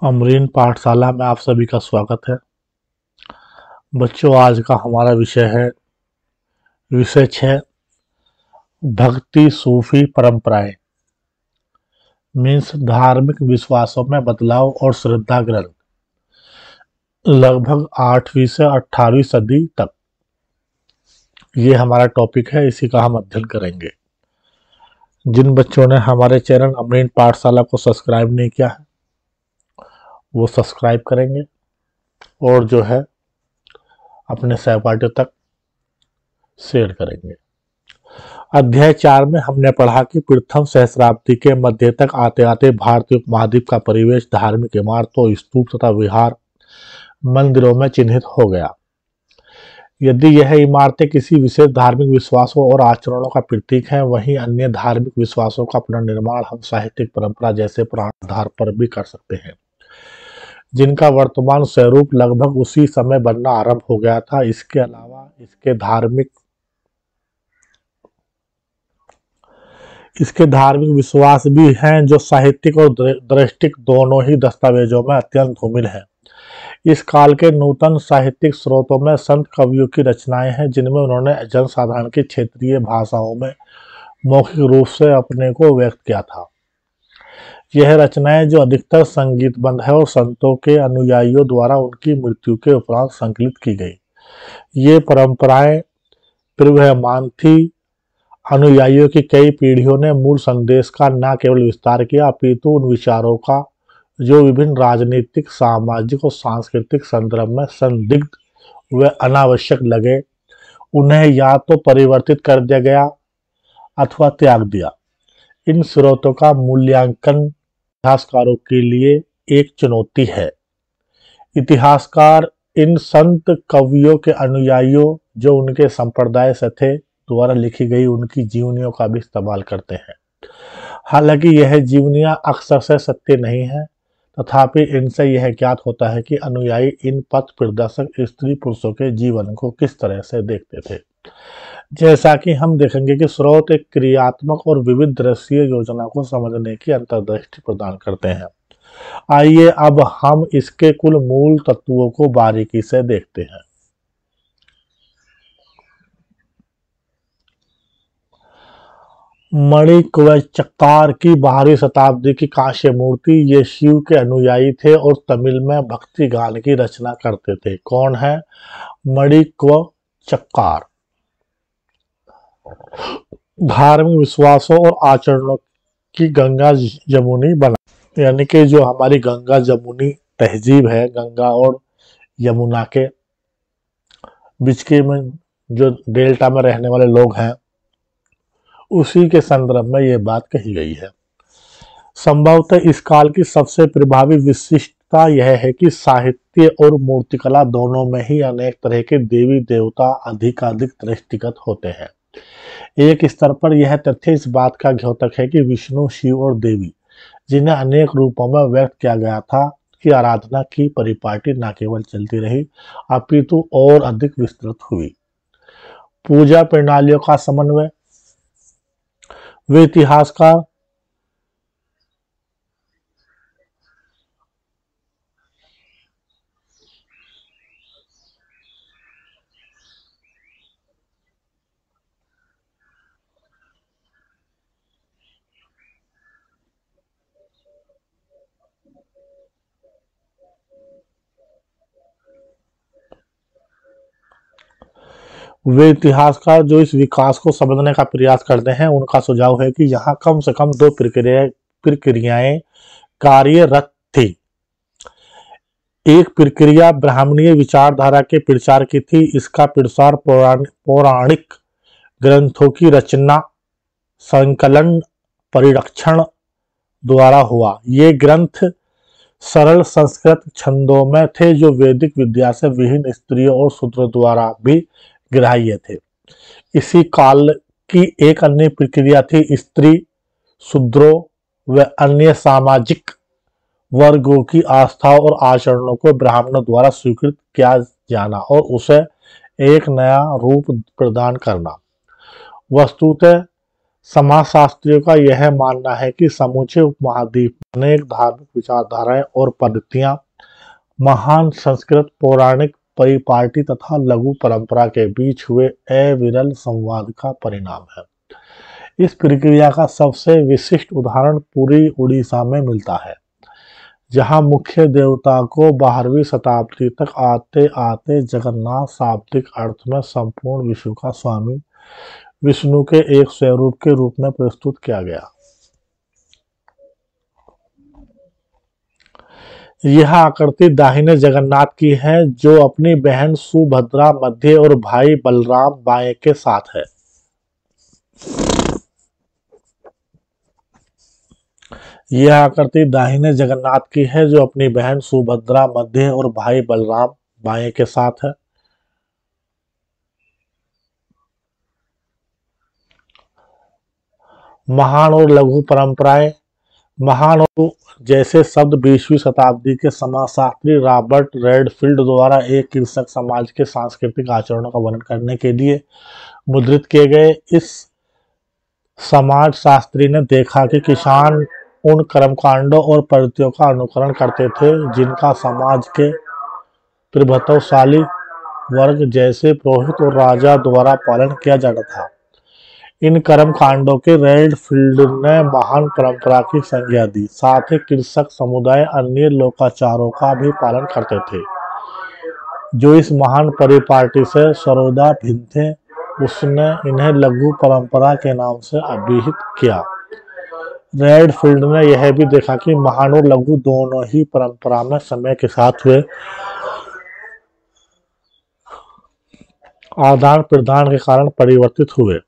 अमरीन पाठशाला में आप सभी का स्वागत है। बच्चों, आज का हमारा विषय 6 भक्ति सूफी परंपराएं मीन्स धार्मिक विश्वासों में बदलाव और श्रद्धा ग्रंथ लगभग 8वीं से 18वीं सदी तक। ये हमारा टॉपिक है, इसी का हम अध्ययन करेंगे। जिन बच्चों ने हमारे चैनल अमरीन पाठशाला को सब्सक्राइब नहीं किया है वो सब्सक्राइब करेंगे और जो है अपने सहपाठियों तक शेयर करेंगे। अध्याय 4 में हमने पढ़ा कि प्रथम सहस्राब्दी के मध्य तक आते आते भारतीय उपमहाद्वीप का परिवेश धार्मिक इमारतों, स्तूप तथा विहार मंदिरों में चिन्हित हो गया। यदि यह इमारतें किसी विशेष धार्मिक विश्वासों और आचरणों का प्रतीक हैं, वहीं अन्य धार्मिक विश्वासों का पुनर्निर्माण हम साहित्यिक परंपरा जैसे पुराण आधार पर भी कर सकते हैं, जिनका वर्तमान स्वरूप लगभग उसी समय बनना आरंभ हो गया था। इसके अलावा इसके धार्मिक विश्वास भी हैं जो साहित्यिक और दृष्टिक दोनों ही दस्तावेजों में अत्यंत धूमिल हैं। इस काल के नूतन साहित्यिक स्रोतों में संत कवियों की रचनाएं हैं, जिनमें उन्होंने जनसाधारण की क्षेत्रीय भाषाओं में मौखिक रूप से अपने को व्यक्त किया था। यह रचनाएं जो अधिकतर संगीतबद्ध है और संतों के अनुयायियों द्वारा उनकी मृत्यु के उपरांत संकलित की गई। ये परंपराएं प्रवहमान थी। अनुयायियों की कई पीढ़ियों ने मूल संदेश का न केवल विस्तार किया, अपितु उन विचारों का जो विभिन्न राजनीतिक, सामाजिक और सांस्कृतिक संदर्भ में संदिग्ध व अनावश्यक लगे, उन्हें या तो परिवर्तित कर दिया गया अथवा त्याग दिया। इन स्रोतों का मूल्यांकन इतिहासकारों के लिए एक चुनौती है। इतिहासकार इन संत कवियों के अनुयायियों जो उनके संप्रदाय से थे द्वारा लिखी गई उनकी जीवनियों का भी इस्तेमाल करते हैं। हालांकि यह जीवनियां अक्सर से सत्य नहीं है, तथापि इनसे यह ज्ञात होता है कि अनुयायी इन पथ प्रदर्शक स्त्री पुरुषों के जीवन को किस तरह से देखते थे। जैसा कि हम देखेंगे कि स्रोत एक क्रियात्मक और विविध दृश्य योजना को समझने की अंतर्दृष्टि प्रदान करते हैं। आइए अब हम इसके कुल मूल तत्वों को बारीकी से देखते हैं। मणिक्वाचक्कार की 12वीं शताब्दी की कांस्य मूर्ति, ये शिव के अनुयायी थे और तमिल में भक्ति गान की रचना करते थे। कौन है मणिक्वाचक्कार? धार्मिक विश्वासों और आचरणों की गंगा जमुनी बना, यानी कि जो हमारी गंगा जमुनी तहजीब है, गंगा और यमुना के बीच के में जो डेल्टा में रहने वाले लोग हैं, उसी के संदर्भ में ये बात कही गई है। संभवतः इस काल की सबसे प्रभावी विशिष्टता यह है कि साहित्य और मूर्तिकला दोनों में ही अनेक तरह के देवी देवता अधिकाधिक दृष्टिगत होते हैं। एक स्तर पर यह तथ्य इस बात का द्योतक है कि विष्णु, शिव और देवी, जिन्हें अनेक रूपों में व्यक्त किया गया था, की आराधना की परिपाटी न केवल चलती रही अपितु और अधिक विस्तृत हुई। पूजा प्रणालियों का समन्वय, वे इतिहासकार जो इस विकास को समझने का प्रयास करते हैं, उनका सुझाव है कि यहाँ कम से कम 2 प्रक्रियाएं कार्यरत थी। एक प्रक्रिया ब्राह्मणीय विचारधारा के प्रचार की थी। इसका प्रसार पौराणिक ग्रंथों की रचना, संकलन, परिरक्षण द्वारा हुआ। ये ग्रंथ सरल संस्कृत छंदों में थे जो वैदिक विद्या से विहीन स्त्रियों और शूद्रों द्वारा भी ग्राह्य थे। इसी काल की एक अन्य प्रक्रिया थी स्त्री, शूद्रों व अन्य सामाजिक वर्गों की आस्थाओं और आचरणों को ब्राह्मणों द्वारा स्वीकृत किया जाना और उसे एक नया रूप प्रदान करना। वस्तुतः समाजशास्त्रियों का यह मानना है कि समूचे उपमहाद्वीप में अनेक धार्मिक विचारधाराएं और पद्धतियां महान संस्कृत पौराणिक परिपाटी तथा लघु परंपरा के बीच हुए अविरल संवाद का परिणाम है। इस प्रक्रिया का सबसे विशिष्ट उदाहरण पूरी उड़ीसा में मिलता है, जहां मुख्य देवता को 12वीं शताब्दी तक आते आते जगन्नाथ शाब्दिक अर्थ में संपूर्ण विश्व का स्वामी विष्णु के एक स्वरूप के रूप में प्रस्तुत किया गया। यह आकृति दाहिने जगन्नाथ की है, जो अपनी बहन सुभद्रा मध्य और भाई बलराम बाएं के साथ है। यह आकृति दाहिने जगन्नाथ की है, जो अपनी बहन सुभद्रा मध्य और भाई बलराम बाएं के साथ है। महान और लघु परंपराएं। महान और जैसे शब्द 20वीं शताब्दी के समाजशास्त्री रॉबर्ट रेडफील्ड द्वारा एक कृषक समाज के सांस्कृतिक आचरणों का वर्णन करने के लिए मुद्रित किए गए। इस समाज शास्त्री ने देखा कि किसान उन कर्मकांडों और पद्धतियों का अनुकरण करते थे जिनका समाज के प्रभुत्वशाली वर्ग जैसे पुरोहित और राजा द्वारा पालन किया जाता था। इन कर्म कांडों के रेडफील्ड ने महान परंपरा की संज्ञा दी। साथ ही कृषक समुदाय अन्य लोकाचारों का भी पालन करते थे जो इस महान परिपाटी से सर्वदा भिन्न थे। उसने इन्हें लघु परंपरा के नाम से अभिहित किया। रेडफील्ड ने यह भी देखा कि महान और लघु दोनों ही परंपरा में समय के साथ हुए आदान प्रदान के कारण परिवर्तित हुए।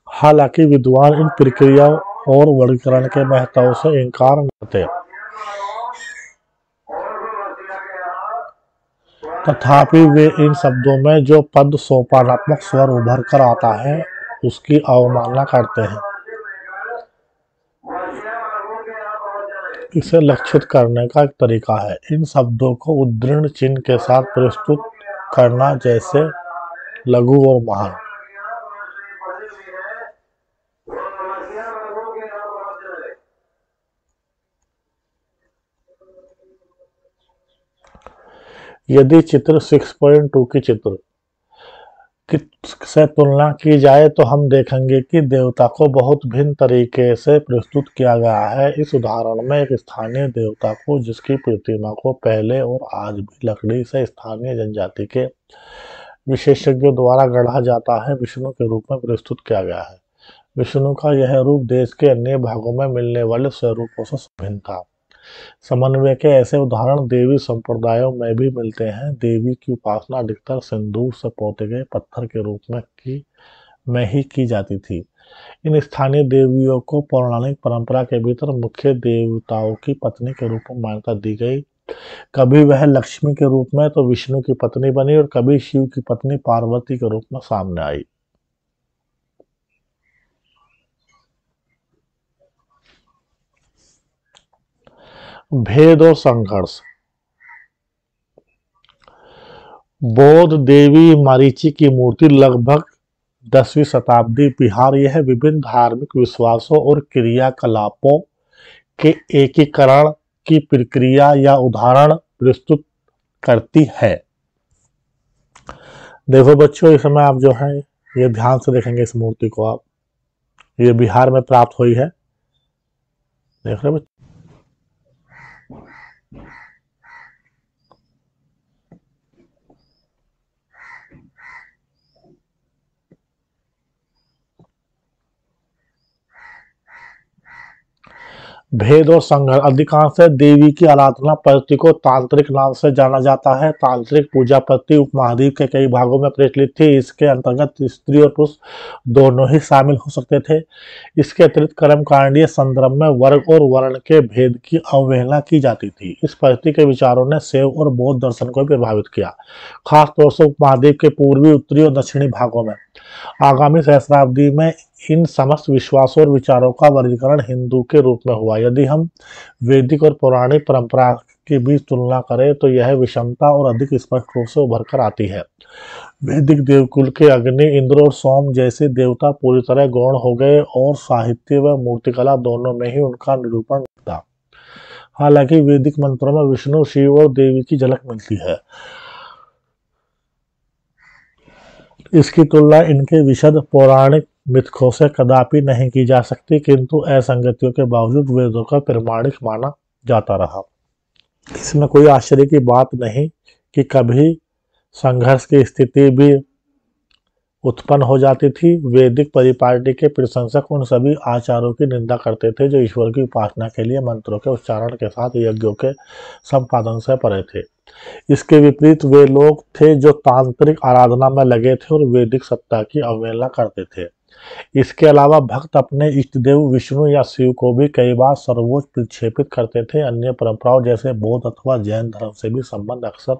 हालांकि विद्वान इन प्रक्रियाओं और वर्गीकरण के महत्व से इनकार न करते, तथापि वे इन शब्दों में जो पद सोपानात्मक स्वर उभर कर आता है उसकी अवमानना करते हैं। इसे लक्षित करने का एक तरीका है इन शब्दों को उद्धरण चिन्ह के साथ प्रस्तुत करना, जैसे लघु और महान। यदि चित्र 6.2 की चित्र से तुलना की जाए तो हम देखेंगे कि देवता को बहुत भिन्न तरीके से प्रस्तुत किया गया है। इस उदाहरण में एक स्थानीय देवता को, जिसकी प्रतिमा को पहले और आज भी लकड़ी से स्थानीय जनजाति के विशेषज्ञों द्वारा गढ़ा जाता है, विष्णु के रूप में प्रस्तुत किया गया है। विष्णु का यह रूप देश के अन्य भागों में मिलने वाले स्वरूपों से भिन्न था। समन्वय के ऐसे उदाहरण देवी संप्रदायों में भी मिलते हैं। देवी की उपासना अधिकतर सिंदूर से पोते गए पत्थर के रूप में ही की जाती थी। इन स्थानीय देवियों को पौराणिक परंपरा के भीतर मुख्य देवताओं की पत्नी के रूप में मान्यता दी गई। कभी वह लक्ष्मी के रूप में तो विष्णु की पत्नी बनी और कभी शिव की पत्नी पार्वती के रूप में सामने आई। भेद और संघर्ष। बौद्ध देवी मरीचि की मूर्ति लगभग 10वीं शताब्दी बिहार। यह विभिन्न धार्मिक विश्वासों और क्रियाकलापों के एकीकरण की प्रक्रिया या उदाहरण प्रस्तुत करती है। देखो बच्चों, इस समय आप जो है ये ध्यान से देखेंगे इस मूर्ति को। आप ये बिहार में प्राप्त हुई है, देख रहे बच्चों। भेद और संघर्ष। अधिकांश देवी की आराधना पद्धति को तांत्रिक नाम से जाना जाता है। तांत्रिक पूजा पद्धति उपमहाद्वीप के कई भागों में प्रचलित थी। इसके अंतर्गत स्त्री और पुरुष दोनों ही शामिल हो सकते थे। इसके अतिरिक्त कर्मकांडीय संदर्भ में वर्ग और वर्ण के भेद की अवहेलना की जाती थी। इस पद्धति के विचारों ने शैव और बौद्ध दर्शन को भी प्रभावित किया, खासतौर से उपमहाद्वीप के पूर्वी, उत्तरी और दक्षिणी भागों में। आगामी सहस्राब्दी में इन समस्त विश्वासों और विचारों का वर्गीकरण हिंदू के रूप में हुआ। यदि हम वैदिक और पौराणिक परंपरा के बीच तुलना करें तो यह विषमता और अधिक स्पष्ट रूप से उभर कर आती है। वैदिक देवकुल के अग्नि, इंद्र और सोम जैसे देवता पूरी तरह गौण हो गए और साहित्य व मूर्तिकला दोनों में ही उनका निरूपण था। हालांकि वैदिक मंत्रों में विष्णु, शिव और देवी की झलक मिलती है। इसकी तुलना इनके विशद पौराणिक मिथकों से कदापि नहीं की जा सकती, किंतु असंगतियों के बावजूद वेदों का प्रमाणिक माना जाता रहा। इसमें कोई आश्चर्य की बात नहीं कि कभी संघर्ष की स्थिति भी उत्पन्न हो जाती थी। वैदिक परिपाटी के प्रशंसक उन सभी आचारों की निंदा करते थे जो ईश्वर की उपासना के लिए मंत्रों के उच्चारण के साथ यज्ञों के संपादन से परे थे। इसके विपरीत वे लोग थे जो तांत्रिक आराधना में लगे थे और वैदिक सत्ता की अवहेलना करते थे। इसके अलावा भक्त अपने इष्टदेव विष्णु या शिव को भी कई बार सर्वोच्च प्रक्षेपित करते थे। अन्य परंपराओं जैसे बौद्ध अथवा जैन धर्म से भी संबंध अक्सर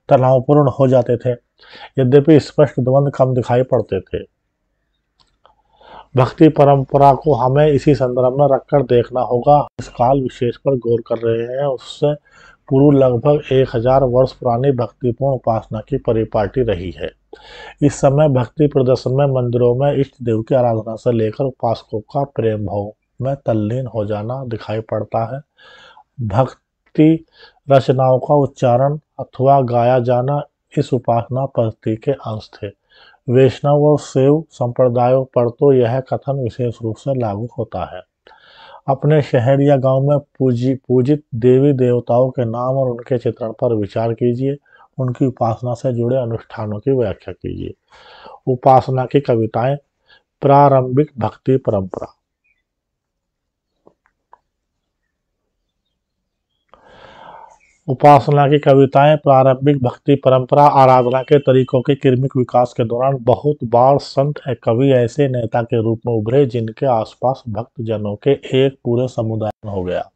तनावपूर्ण हो जाते थे, यद्यपि स्पष्ट द्वंद्व कम दिखाई पड़ते थे। भक्ति परंपरा को हमें इसी संदर्भ में रखकर देखना होगा। इस काल विशेष पर गौर कर रहे हैं, उससे पूर्व लगभग 1000 वर्ष पुरानी भक्तिपूर्ण उपासना की परिपाटी रही है। इस समय भक्ति प्रदर्शन में मंदिरों में इष्ट देव की आराधना से लेकर उपासकों का प्रेम भाव में तल्लीन हो जाना दिखाई पड़ता है। भक्ति रचनाओं का उच्चारण अथवा गाया जाना इस उपासना पद्धति के अंश थे। वैष्णव और शैव संप्रदायों पर तो यह कथन विशेष रूप से लागू होता है। अपने शहर या गांव में पूजित देवी देवताओं के नाम और उनके चित्रण पर विचार कीजिए। उनकी उपासना से जुड़े अनुष्ठानों की व्याख्या कीजिए। उपासना की कविताएं, प्रारंभिक भक्ति परंपरा। उपासना की कविताएं, प्रारंभिक भक्ति परंपरा। आराधना के तरीकों के क्रमिक विकास के दौरान बहुत बार संत कवि ऐसे नेता के रूप में उभरे जिनके आसपास भक्त जनों के एक पूरे समुदाय हो गया।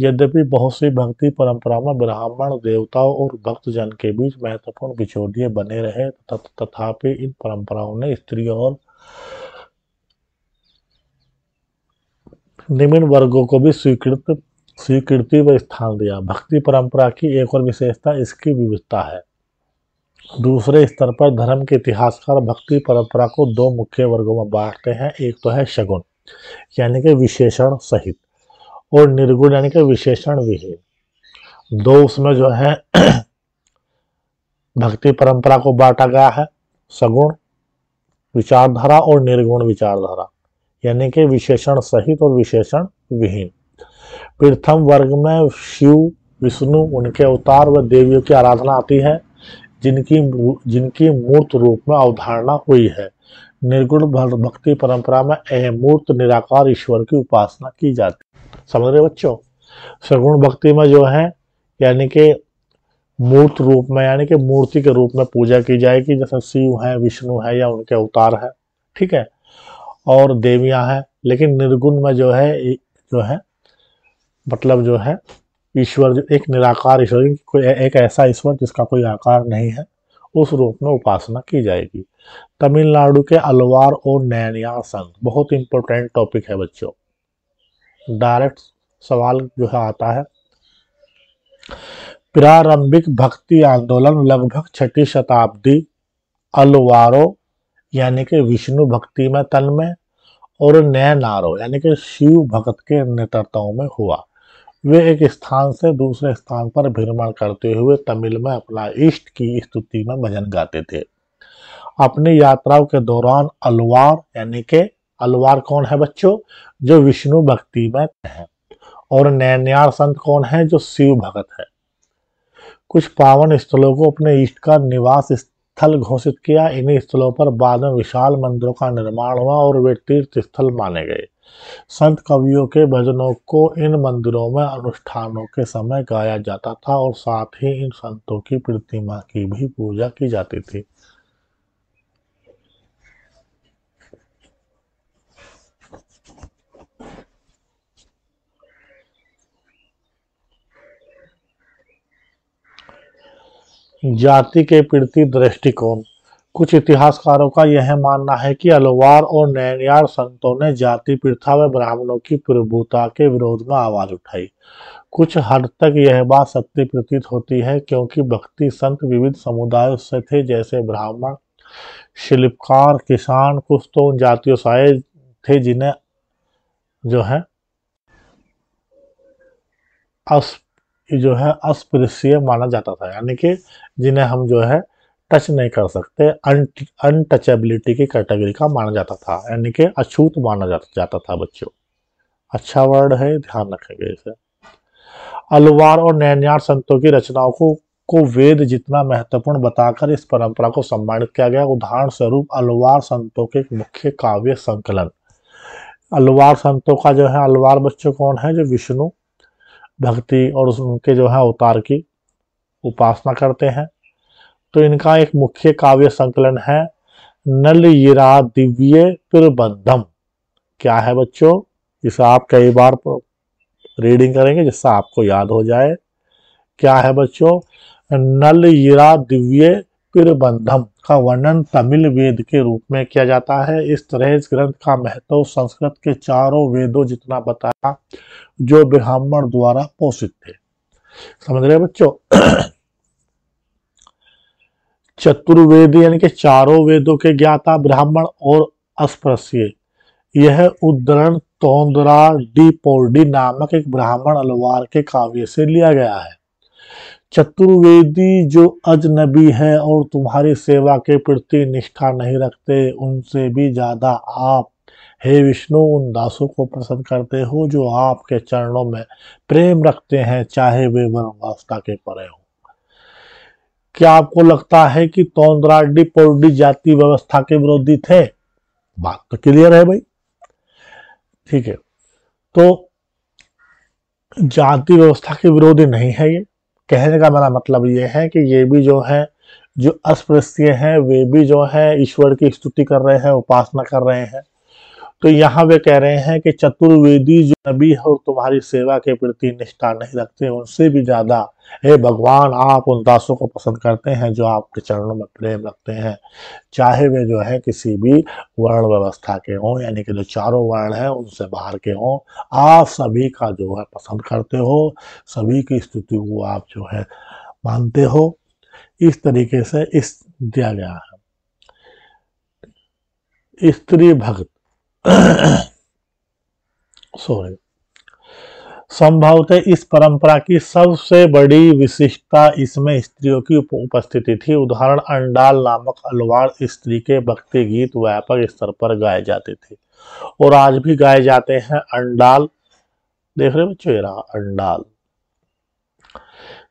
यद्यपि बहुत सी भक्ति परंपराओं में ब्राह्मण देवताओं और भक्त जन के बीच महत्वपूर्ण बिचौलिए बने रहे, तथापि इन परंपराओं ने स्त्रियों और निम्न वर्गों को भी स्वीकृति व स्थान दिया। भक्ति परंपरा की एक और विशेषता इसकी विविधता है। दूसरे स्तर पर धर्म के इतिहासकार भक्ति परंपरा को दो मुख्य वर्गों में बांटते हैं। एक तो है सगुण यानी कि विशेषण सहित, और निर्गुण यानी कि विशेषण विहीन। दो उसमें जो है भक्ति परंपरा को बांटा गया है, सगुण विचारधारा और निर्गुण विचारधारा, यानी कि विशेषण सहित और विशेषण विहीन। प्रथम वर्ग में शिव, विष्णु, उनके अवतार व देवियों की आराधना आती है जिनकी मूर्त रूप में अवधारणा हुई है। निर्गुण भक्ति परंपरा में अमूर्त निराकार ईश्वर की उपासना की जाती है। समझ रहे बच्चों? सगुण भक्ति में जो है यानी कि मूर्त रूप में यानी कि मूर्ति के रूप में पूजा की जाएगी, जैसे शिव है, विष्णु है या उनके अवतार है, ठीक है, और देवियां हैं। लेकिन निर्गुण में जो है मतलब जो है ईश्वर, जो एक निराकार ईश्वर, कोई एक ऐसा ईश्वर जिसका कोई आकार नहीं है, उस रूप में उपासना की जाएगी। तमिलनाडु के अलवार और नैनियाल संघ बहुत इंपॉर्टेंट टॉपिक है बच्चों। डायरेक्ट सवाल जो है आता है। प्रारंभिक भक्ति आंदोलन लगभग 6ठी शताब्दी अलवारों यानी कि विष्णु भक्ति में तन्मय और नैनारों यानी कि शिव भक्त के नेतृत्व में हुआ। वे एक स्थान से दूसरे स्थान पर भ्रमण करते हुए तमिल में अपना इष्ट की स्तुति में भजन गाते थे। अपनी यात्राओं के दौरान अलवार यानी कि अलवार कौन है बच्चों? जो विष्णु भक्ति में है, और नैनियाल संत कौन है? जो शिव भक्त है। कुछ पावन स्थलों को अपने इष्ट का निवास स्थल घोषित किया। इन्हीं स्थलों पर बाद में विशाल मंदिरों का निर्माण हुआ और वे तीर्थ स्थल माने गए। संत कवियों के भजनों को इन मंदिरों में अनुष्ठानों के समय गाया जाता था और साथ ही इन संतों की प्रतिमा की भी पूजा की जाती थी। जाति के प्रति दृष्टिकोण। कुछ इतिहासकारों का यह मानना है कि अलवार और नैनियाल संतों ने जाति प्रथा व ब्राह्मणों की प्रभुता के विरोध में आवाज उठाई। कुछ हद तक यह बात सत्य प्रतीत होती है, क्योंकि भक्ति संत विविध समुदायों से थे, जैसे ब्राह्मण, शिल्पकार, किसान। कुछ तो उन जातियों से आए थे जिन्हें जो है अस जो है अस्पृश्य माना जाता था, यानी कि जिन्हें हम जो है टच नहीं कर सकते, अनटचेबिलिटी की कैटेगरी का माना जाता था, यानी कि अछूत माना जाता था बच्चों। अच्छा वर्ड है, ध्यान रखेंगे इसे। अलवार और नैनयार संतों की रचनाओं को वेद जितना महत्वपूर्ण बताकर इस परंपरा को सम्मानित किया गया। उदाहरण स्वरूप अलवार संतों के एक मुख्य काव्य संकलन। अलवार संतों का जो है, अलवार बच्चों कौन है? जो विष्णु भक्ति और उनके जो है अवतार की उपासना करते हैं। तो इनका एक मुख्य काव्य संकलन है नलयिरा दिव्य प्रबंधम। क्या है बच्चों? इसे आप कई बार रीडिंग करेंगे जिससे आपको याद हो जाए। क्या है बच्चों? नलयिरा दिव्य प्रबंधम का वर्णन तमिल वेद के रूप में किया जाता है। इस तरह इस ग्रंथ का महत्व संस्कृत के चारों वेदों जितना बताया, जो ब्राह्मण द्वारा पोषित थे। समझ रहे बच्चों? चतुर्वेद यानी कि चारों वेदों के ज्ञाता ब्राह्मण और अस्पृश्य। यह उद्धरण तोंदरा डी पोर्डी नामक एक ब्राह्मण अलवार के काव्य से लिया गया है। चतुर्वेदी जो अजनबी है और तुम्हारी सेवा के प्रति निष्ठा नहीं रखते, उनसे भी ज्यादा आप हे विष्णु उन दासों को पसंद करते हो जो आपके चरणों में प्रेम रखते हैं, चाहे वे वनवासता के परे हो। क्या आपको लगता है कि तोंदराडी पोर्डी जाति व्यवस्था के विरोधी थे? बात तो क्लियर है भाई। ठीक है, तो जाति व्यवस्था के विरोधी नहीं है। ये कहने का मेरा मतलब ये है कि ये भी जो है, जो अस्पृश्य हैं, वे भी जो है ईश्वर की स्तुति कर रहे हैं, उपासना कर रहे हैं। तो यहाँ वे कह रहे हैं कि चतुर्वेदी जो नबी है और तुम्हारी सेवा के प्रति निष्ठा नहीं रखते, उनसे भी ज्यादा हे भगवान आप उन दासों को पसंद करते हैं जो आपके चरणों में प्रेम रखते हैं, चाहे वे जो है किसी भी वर्ण व्यवस्था के हों, यानी कि जो चारों वर्ण है उनसे बाहर के हों। आप सभी का जो है पसंद करते हो, सभी की स्तुति को आप जो है मानते हो। इस तरीके से इस दिया गया है। स्त्री भक्त सॉरी, संभवतः इस परंपरा की सबसे बड़ी विशिष्टता इसमें स्त्रियों की उपस्थिति थी। उदाहरण अंडाल नामक अलवार स्त्री के भक्ति गीत व्यापक स्तर पर गाए जाते थे और आज भी गाए जाते हैं। अंडाल देख रहे बच्चों, ये रहा अंडाल।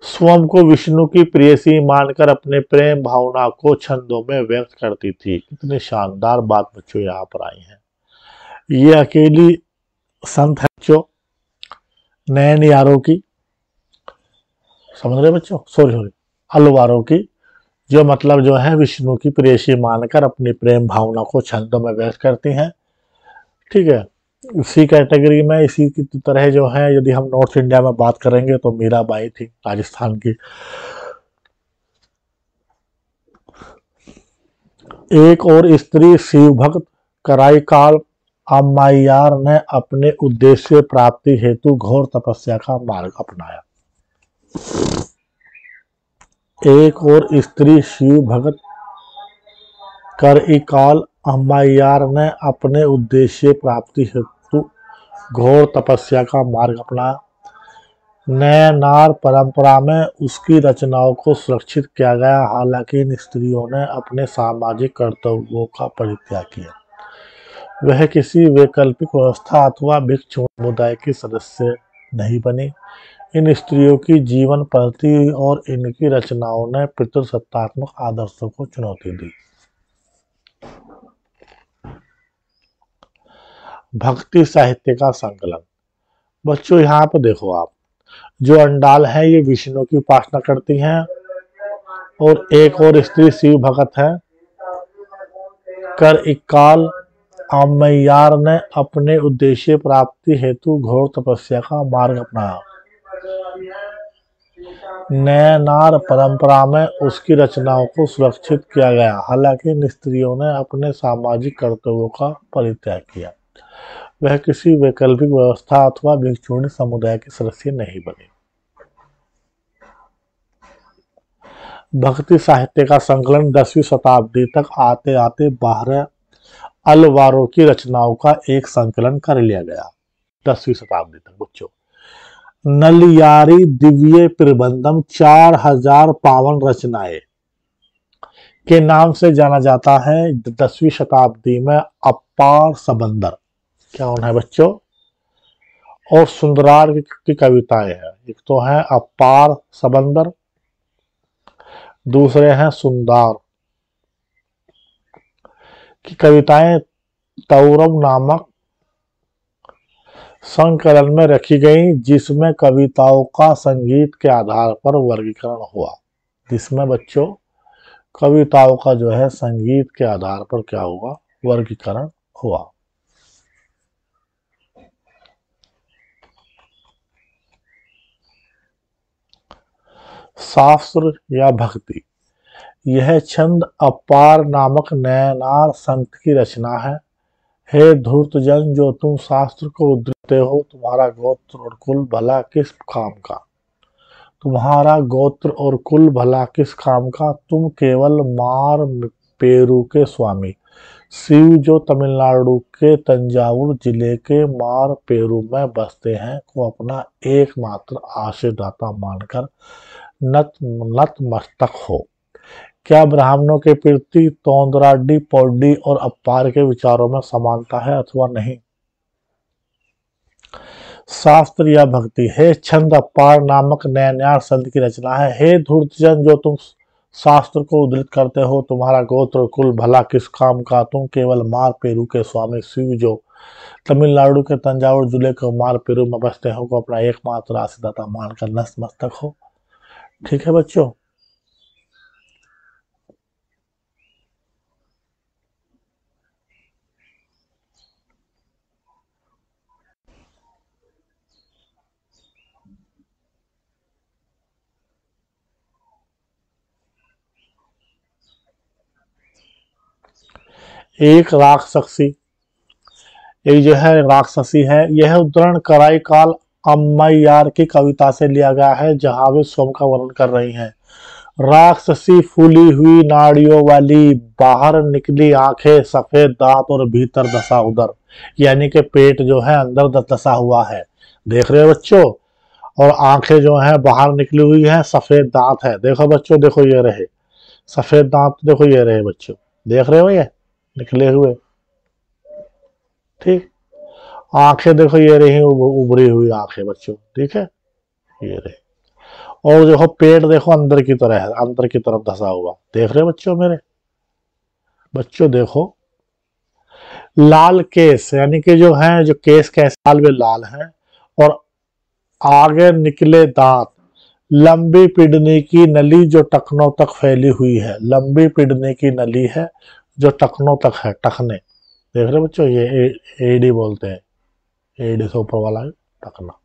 स्वयं को विष्णु की प्रेयसी मानकर अपने प्रेम भावना को छंदों में व्यक्त करती थी। कितनी शानदार बात बच्चों यहाँ पर आई है। ये अकेली संत है जो नैन यारों की, समझ रहे बच्चों, सॉरी अलवारों की, जो मतलब जो है विष्णु की प्रेयसी मानकर अपनी प्रेम भावना को छंदों में व्यक्त करती हैं। ठीक है, इसी कैटेगरी में इसी की तरह जो है, यदि हम नॉर्थ इंडिया में बात करेंगे तो मीराबाई थी राजस्थान की। एक और स्त्री शिव भक्त कराईकाल अम्मायार ने अपने उद्देश्य प्राप्ति हेतु घोर तपस्या का मार्ग अपनाया। एक और स्त्री शिव भक्त कराईकाल अम्मायार ने अपने उद्देश्य प्राप्ति हेतु घोर तपस्या का मार्ग अपनाया। नयनार परंपरा में उसकी रचनाओं को सुरक्षित किया गया, हालांकि इन स्त्रियों ने अपने सामाजिक कर्तव्यों का परित्याग किया। वह किसी वैकल्पिक व्यवस्था अथवा भिक्षु समुदाय की सदस्य नहीं बनी। इन स्त्रियों की जीवन पद्धति और इनकी रचनाओं ने पितृसत्तात्मक आदर्शों को चुनौती दी। भक्ति साहित्य का संकलन। बच्चों यहाँ पर देखो आप, जो अंडाल है ये विष्णु की उपासना करती हैं और एक और स्त्री शिव भक्त है। कराईकाल अम्मैयार ने अपने उद्देश्य प्राप्ति हेतु घोर तपस्या का मार्ग अपनाया। नयनार परंपरा में उसकी रचनाओं को सुरक्षित किया गया, हालांकि इन स्त्रियों ने अपने सामाजिक कर्तव्यों का परित्याग किया। वह किसी वैकल्पिक व्यवस्था अथवा भिक्षुणी समुदाय के सदस्य नहीं बने। भक्ति साहित्य का संकलन 10वीं शताब्दी तक आते आते 12 अलवारों की रचनाओं का एक संकलन कर लिया गया। 10वीं शताब्दी तक बच्चों नलियारी दिव्य प्रबंधम 4000 पावन रचनाएं के नाम से जाना जाता है। 10वीं शताब्दी में अपार सबंदर क्या होना है बच्चों और सुंदरार की कविताएं हैं। एक तो है अपार सबंदर, दूसरे हैं सुंदर की कविताएं तौरब नामक संकलन में रखी गई, जिसमें कविताओं का संगीत के आधार पर वर्गीकरण हुआ। जिसमें बच्चों कविताओं का जो है संगीत के आधार पर क्या हुआ, वर्गीकरण हुआ। शास्त्र या भक्ति, यह छंद अपार नामक नयनार संत की रचना है। हे धूर्त जन, जो तुम शास्त्र को उद्धृते हो, तुम्हारा गोत्र और कुल भला किस काम का। तुम्हारा गोत्र और कुल भला किस काम का, तुम केवल मार पेरू के स्वामी शिव, जो तमिलनाडु के तंजावुर जिले के मार पेरू में बसते हैं, को अपना एकमात्र आशीर्दाता मानकर नतमस्तक हो। क्या ब्राह्मणों के प्रति तोंदराडी, पौडी और अपार के विचारों में समानता है अथवा नहीं। शास्त्र या भक्ति, हे छंद अपार नामक नयनार संत की रचना है। हे धूर्तजन, जो तुम शास्त्र को उद्धृत करते हो, तुम्हारा गोत्र और कुल भला किस काम का, तुम केवल मार पेरू के स्वामी शिव, जो तमिलनाडु के तंजावुर जिले के मार पेरू में बसते हो, को अपना एकमात्र आशीर्दाता मानकर नतमस्तक हो। ठीक है बच्चों। एक राक्षसी, एक जो है राक्षसी है, यह उदाहरण कराई काल अम्मैयार की कविता से लिया गया है, जहां वे सोम का वर्णन कर रही हैं। राक्षसी फूली हुई नाड़ियों वाली, बाहर निकली आंखें, सफेद दांत और भीतर दशा उदर, यानी कि पेट जो है अंदर दशा हुआ है, देख रहे हो बच्चों, और आंखें जो है बाहर निकली हुई है, सफेद दांत है। देखो बच्चों, देखो ये रहे सफेद दांत, देखो ये रहे बच्चों, देख रहे हो ये निकले हुए। ठीक, आंखें देखो ये रही उभरी हुई आंखें बच्चों, ठीक है, ये रहे। और देखो पेट देखो अंदर की तरह है, अंदर की तरफ धसा हुआ, देख रहे हो बच्चों मेरे। बच्चों देखो, लाल केस, यानी कि जो है जो केस कैसे लाल वे लाल हैं, और आगे निकले दांत, लंबी पिडनी की नली जो टखनों तक फैली हुई है। लंबी पिडनी की नली है जो टखनों तक है, टखने, देख रहे बच्चों, ये एडी बोलते हैं, एडी से ऊपर वाला है टखना।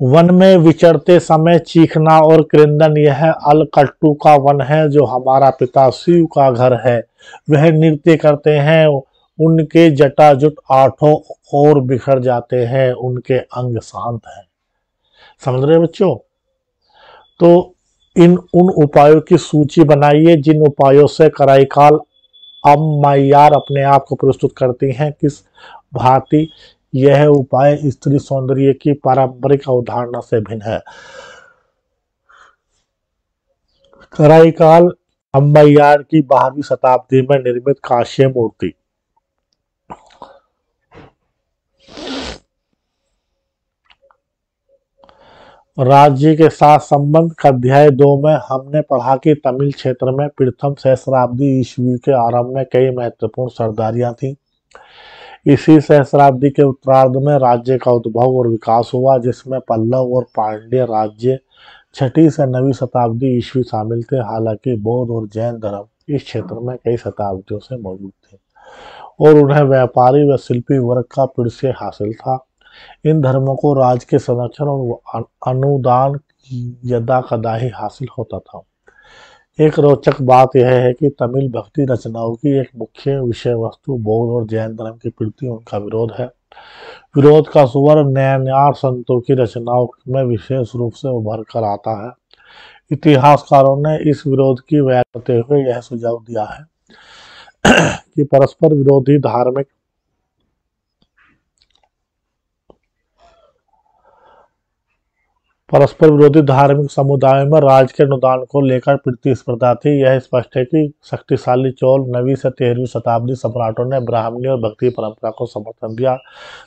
वन में विचरते समय चीखना और क्रंदन, यह अलकट्टू का वन है, जो हमारा पिता शिव का घर है। वह नृत्य करते हैं, उनके जटाजुट आठों और बिखर जाते हैं, उनके अंग शांत हैं। समझ रहे बच्चों। तो इन उन उपायों की सूची बनाइए जिन उपायों से कराईकाल अम्मैयार अपने आप को प्रस्तुत करती हैं। किस भांति यह उपाय स्त्री सौंदर्य की पारंपरिक अवधारणा से भिन्न है। कराईकाल अम्मैयार की 12वीं शताब्दी में निर्मित कांस्य मूर्ति। राज्य के साथ संबंध का अध्याय 2 में हमने पढ़ा कि तमिल क्षेत्र में प्रथम सहस्राब्दी ईस्वी के आरंभ में कई महत्वपूर्ण सरदारियां थीं। इसी सहस्राब्दी के उत्तरार्ध में राज्य का उद्भव और विकास हुआ, जिसमें पल्लव और पांड्य राज्य 6वीं से 9वीं शताब्दी ईस्वी शामिल थे। हालांकि बौद्ध और जैन धर्म इस क्षेत्र में कई शताब्दियों से मौजूद थे और उन्हें व्यापारी व शिल्पी वर्ग का पीछे हासिल था। इन धर्मों को राज्य के संरक्षण और अनुदान यदा कदा ही हासिल होता था। एक रोचक बात यह है कि तमिल भक्ति रचनाओं की एक मुख्य विषय वस्तु बौद्ध और जैन धर्म के प्रति उनका विरोध है। विरोध का स्वर नैनार संतों की रचनाओं में विशेष रूप से उभर कर आता है। इतिहासकारों ने इस विरोध की व्याख्या करते हुए यह सुझाव दिया है कि परस्पर विरोधी धार्मिक समुदायों में राज्य के अनुदान को लेकर प्रतिस्पर्धा थी। यह स्पष्ट है कि शक्तिशाली चोल 9वीं से 13वीं शताब्दी सम्राटों ने ब्राह्मणी और भक्ति परंपरा को समर्थन दिया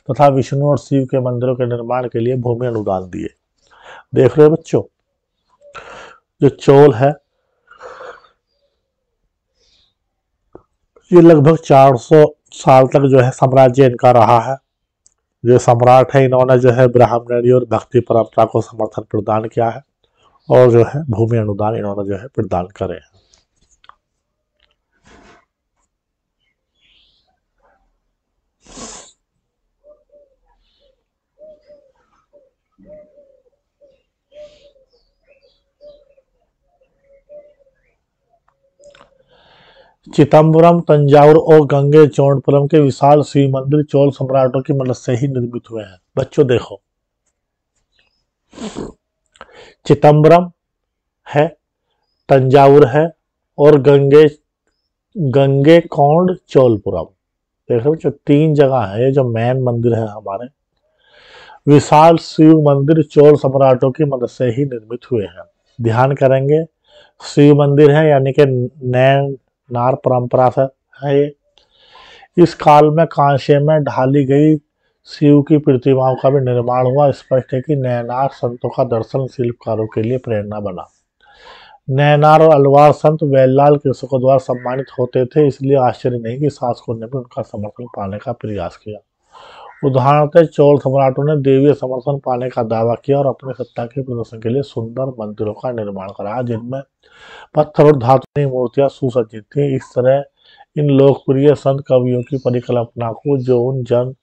तथा विष्णु और शिव के मंदिरों के निर्माण के लिए भूमि अनुदान दिए। देख रहे हो बच्चों, जो चोल है ये लगभग 400 साल तक जो है साम्राज्य इनका रहा है। जो सम्राट है इन्होंने जो है ब्राह्मणी और भक्ति परंपरा को समर्थन प्रदान किया है और जो है भूमि अनुदान इन्होंने जो है प्रदान करे हैं। चिदम्बरम, तंजावुर और गंगे चोंडपुरम के विशाल शिव मंदिर चोल सम्राटों की मदद से ही निर्मित हुए हैं। बच्चों देखो, चिदम्बरम है, तंजावुर है और गंगे कोंड चोलपुरम। देख रहे हो, 3 जगह है जो मेन मंदिर है हमारे। विशाल शिव मंदिर चोल सम्राटों की मदद से ही निर्मित हुए हैं। ध्यान करेंगे, शिव मंदिर है यानी कि नैनार परंपरा से है ये। इस काल में कांसे में ढाली गई शिव की प्रतिमाओं का भी निर्माण हुआ। स्पष्ट है कि नैनार संतों का दर्शन शिल्पकारों के लिए प्रेरणा बना। नैनार और अलवार संत वेललाल कृषकों द्वारा सम्मानित होते थे, इसलिए आश्चर्य नहीं कि शासकों ने भी उनका समर्थन पाने का प्रयास किया। उदाहरणतः चोल सम्राटों ने देवीय समर्थन पाने का दावा किया और अपने सत्ता के प्रदर्शन के लिए सुंदर मंदिरों का निर्माण कराया जिनमें पत्थर और धातु की मूर्तियां सुसज्जित थी। इस तरह इन लोकप्रिय संत कवियों की परिकल्पना को जो उन जन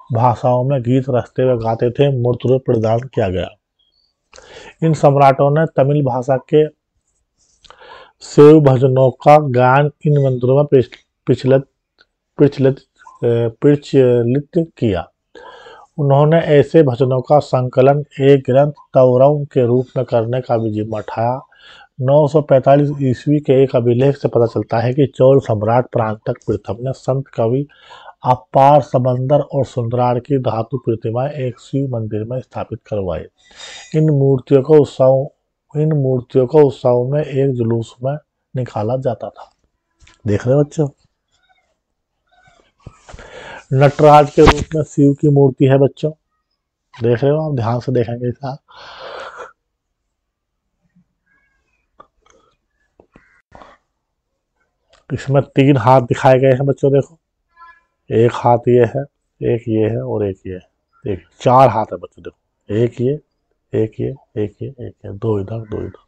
भाषाओं में गीत रचते हुए गाते थे मूर्त रूप प्रदान किया गया। इन सम्राटों ने तमिल भाषा के शिव भजनों का गायन इन मंदिरों में प्रचलित किया। उन्होंने ऐसे भजनों का संकलन एक ग्रंथ तौरम के रूप में करने का भी जिम्मा उठाया। 945 ईस्वी के एक अभिलेख से पता चलता है कि चोल सम्राट प्रांतक प्रथम ने संत कवि अपार समंदर और सुंदरार की धातु प्रतिमाएं एक शिव मंदिर में स्थापित करवाई। इन मूर्तियों को उत्सव में एक जुलूस में निकाला जाता था। देख रहे हो बच्चों, नटराज के रूप में शिव की मूर्ति है बच्चों। देख रहे हो आप, ध्यान से देखेंगे इसका। इसमें 3 हाथ दिखाए गए हैं बच्चों। देखो, एक हाथ ये है, एक ये है और एक ये है। 4 हाथ है बच्चों। देखो, एक ये, एक ये, एक ये, एक ये, 2 इधर 2 इधर।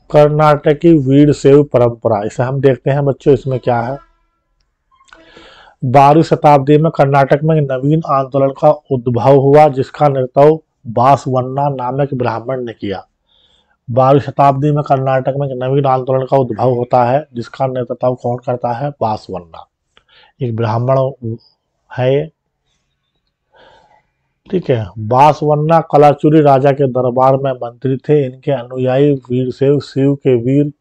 कर्नाटक की वीर शैव परंपरा, इसे हम देखते हैं बच्चों। इसमें क्या है, 12वीं शताब्दी में कर्नाटक में नवीन आंदोलन का उद्भव हुआ जिसका नेतृत्व बासवन्ना नामक ब्राह्मण ने किया। 12वीं शताब्दी में कर्नाटक में नवीन आंदोलन का उद्भव होता है जिसका नेतृत्व कौन करता है, बासवन्ना, एक ब्राह्मण है। ठीक है, बासवन्ना कलाचुरी राजा के दरबार में मंत्री थे। इनके अनुयायी वीरशैव शिव के वीर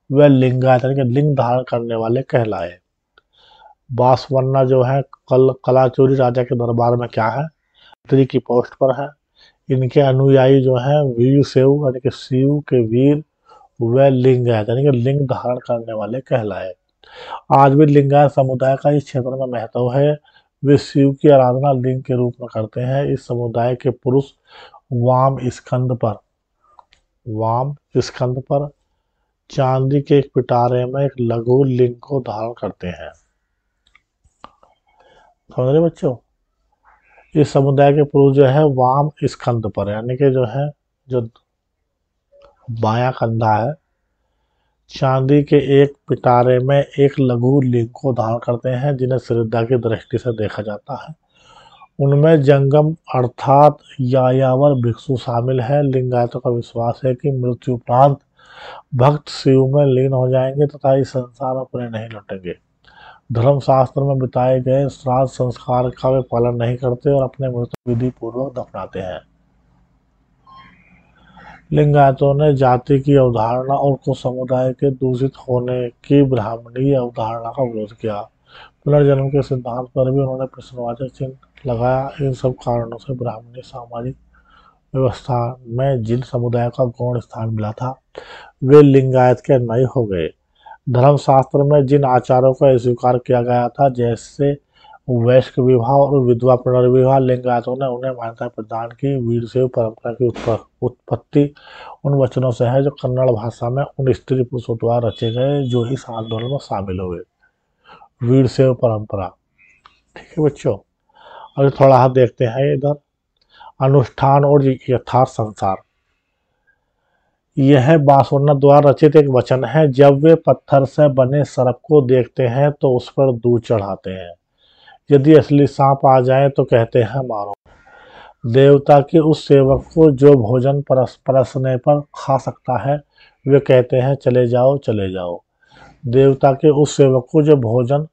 व लिंगायत यानी कि लिंग धारण करने वाले कहलाए। बासवन्ना जो है कलाचुरी राजा के दरबार में क्या है, मंत्री की पोस्ट पर है। इनके अनुयायी जो है वीरशैव यानी कि शिव के वीर व लिंगायत यानी कि लिंग धारण करने वाले कहलाए। आज भी लिंगायत समुदाय का इस क्षेत्र में महत्व है। वे शिव की आराधना लिंग के रूप में करते हैं। इस समुदाय के पुरुष वाम स्कंद पर चांदी के एक पिटारे में एक लघु लिंग को धारण करते हैं। समझ रहे बच्चों, इस समुदाय के पुरुष जो है वाम स्कंद पर यानी कि जो है जो बायां कंधा है, चांदी के एक पिटारे में एक लघु लिंग को धारण करते हैं जिन्हें श्रद्धा की दृष्टि से देखा जाता है। उनमें जंगम अर्थात यायावर भिक्षु शामिल है। लिंगायतों का विश्वास है कि मृत्यु उपरांत भक्त शिव में लीन हो जाएंगे तथा इस संसार में पुनः नहीं लौटेंगे। धर्मशास्त्र में बताए गए श्राद्ध संस्कार का वे पालन नहीं करते और अपने मृत विधि पूर्वक दफनाते हैं। लिंगायतों ने जाति की अवधारणा और कुछ समुदाय के दूषित होने की ब्राह्मणीय अवधारणा का विरोध किया। पुनर्जन्म के सिद्धांत पर भी उन्होंने प्रश्नवाचक चिन्ह लगाया। इन सब कारणों से ब्राह्मणी सामाजिक व्यवस्था में जिन समुदाय का गौण स्थान मिला था वे लिंगायत के अनुयायी हो गए। धर्मशास्त्र में जिन आचारों को स्वीकार किया गया था, जैसे वैश्य विवाह और विधवा पुनर्विवाह, लिंगायतों ने उन्हें मान्यता प्रदान की। वीरशैव परंपरा की उत्पत्ति उन वचनों से है जो कन्नड़ भाषा में उन स्त्री पुरुषों द्वारा रचे गए जो इस आंदोलन में शामिल हुए। वीरशैव परंपरा, ठीक है बच्चों। अभी थोड़ा हाथ देखते हैं इधर, अनुष्ठान और यथार्थ संसार। यह बासवन्ना द्वारा रचित एक वचन है। जब वे पत्थर से बने सर्प को देखते हैं तो उस पर दूध चढ़ाते हैं। यदि असली सांप आ जाए तो कहते हैं मारो। देवता के उस सेवक को जो भोजन परसने पर खा सकता है वे कहते हैं चले जाओ चले जाओ। देवता के उस सेवक को जो भोजन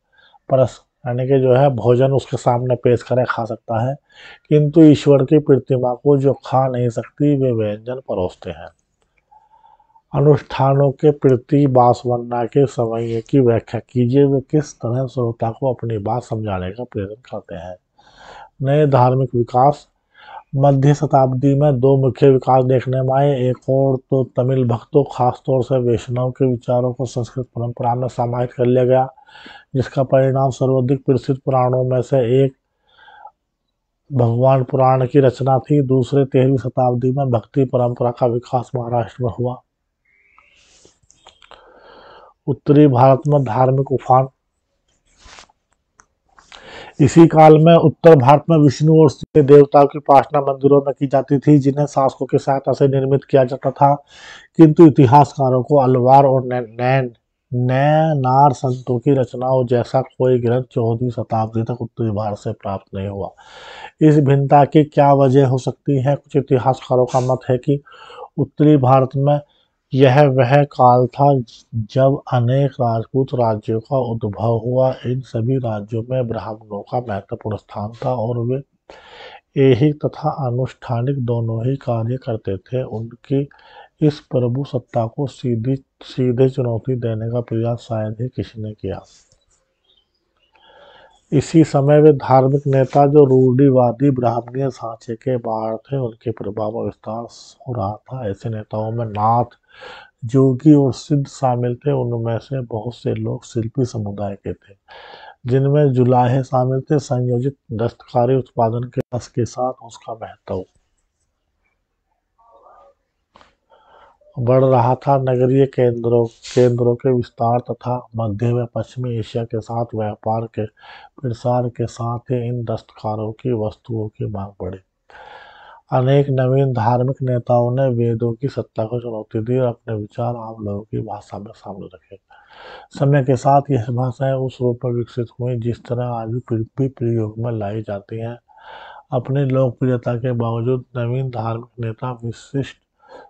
परस यानी कि जो है भोजन उसके सामने पेश करे खा सकता है, किंतु ईश्वर की प्रतिमा को जो खा नहीं सकती वे व्यंजन परोसते हैं। अनुष्ठानों के प्रति बासवन्ना के समय की व्याख्या कीजिए। वे किस तरह श्रोता को अपनी बात समझाने का प्रयत्न करते हैं। नए धार्मिक विकास। मध्य शताब्दी में दो मुख्य विकास देखने में आए। एक और तो तमिल भक्तों, खासतौर से वैष्णव के विचारों को संस्कृत परंपरा में समाहित कर लिया गया, जिसका परिणाम सर्वाधिक प्रसिद्ध पुराणों में से एक भगवान पुराण की रचना थी। दूसरे 13वीं शताब्दी में भक्ति परंपरा का विकास महाराष्ट्र में हुआ। उत्तरी भारत में धार्मिक उफान। इसी काल में उत्तर भारत में विष्णु और शिव देवताओं की उपासना मंदिरों में की जाती थी, जिन्हें शासकों की सहायता से निर्मित किया जाता था। किंतु इतिहासकारों को अलवार और नैनार संतों की रचनाओं जैसा कोई ग्रंथ 14वीं शताब्दी तक उत्तरी भारत से प्राप्त नहीं हुआ। इस भिन्नता की क्या वजह हो सकती है? कुछ इतिहासकारों का मत है कि उत्तरी भारत में यह वह काल था जब अनेक राजपूत राज्यों का उद्भव हुआ। इन सभी राज्यों में ब्राह्मणों का महत्वपूर्ण स्थान था और वे ऐहिक तथा अनुष्ठानिक दोनों ही कार्य करते थे। उनकी इस प्रभु सत्ता को सीधे चुनौती देने का प्रयास शायद ही किसी ने किया। इसी समय वे धार्मिक नेता जो रूढ़िवादी ब्राह्मणीय सांचे के बाहर थे, उनके प्रभाव में विस्तार हो रहा था। ऐसे नेताओं में नाथ, जोगी और सिद्ध शामिल थे। उनमें से बहुत से लोग शिल्पी समुदाय के थे, जिनमें जुलाहे शामिल थे। संयोजित दस्तकारी उत्पादन के रस के साथ उसका महत्व बढ़ रहा था। नगरीय केंद्रों के विस्तार तथा मध्य व पश्चिमी एशिया के साथ व्यापार के प्रसार के साथ ही इन दस्तकारों की वस्तुओं की मांग बढ़ी। अनेक नवीन धार्मिक नेताओं ने वेदों की सत्ता को चुनौती दी और अपने विचार आम लोगों की भाषा में सामने रखे। समय के साथ यह भाषाएं उस रूप में विकसित हुई जिस तरह आज भी प्रयोग में लाई जाती हैं। अपनी लोकप्रियता के बावजूद नवीन धार्मिक नेता विशिष्ट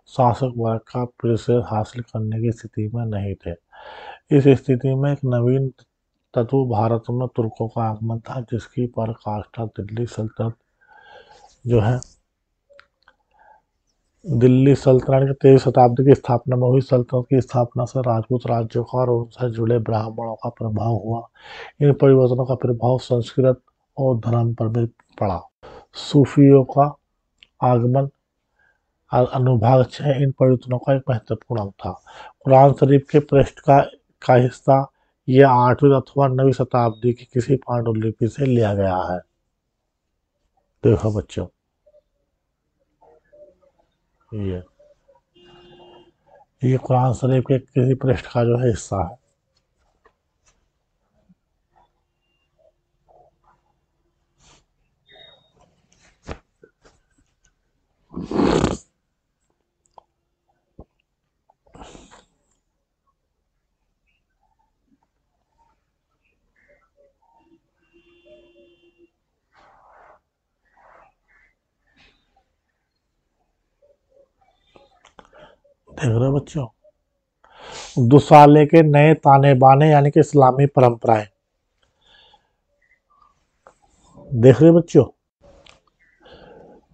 शासक वर्ग का प्रतिशत हासिल करने की स्थिति में नहीं थे। इस स्थिति में एक नवीन तत्व भारत में तुर्कों का आगमन था, जिसकी पराकाष्ठा दिल्ली सल्तनत की 13वीं शताब्दी की स्थापना में हुई। सल्तनत की स्थापना से राजपूत राज्यों का और उनसे जुड़े ब्राह्मणों का प्रभाव हुआ। इन परिवर्तनों का प्रभाव संस्कृत और धर्म पर भी पड़ा। सूफियों का आगमन। अनुभाग 6 इन परिवर्तनों का एक महत्वपूर्ण अंग था। कुरान शरीफ के पृष्ठ का हिस्सा यह 8वीं अथवा 9वीं शताब्दी की किसी पांडुलिपि से लिया गया है। देखो बच्चों, ये कुरान शरीफ के किसी पृष्ठ का जो है हिस्सा है। देख रहे हो बच्चों, दुसाले के नए ताने बाने यानी कि इस्लामी परंपराएं। देख रहे हो बच्चों,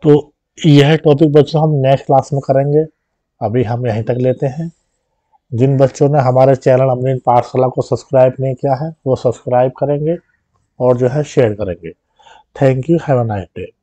तो यह टॉपिक बच्चों हम नेक्स्ट क्लास में करेंगे। अभी हम यहीं तक लेते हैं। जिन बच्चों ने हमारे चैनल अमरीन पाठशाला को सब्सक्राइब नहीं किया है वो सब्सक्राइब करेंगे और जो है शेयर करेंगे। Thank you, have a nice day.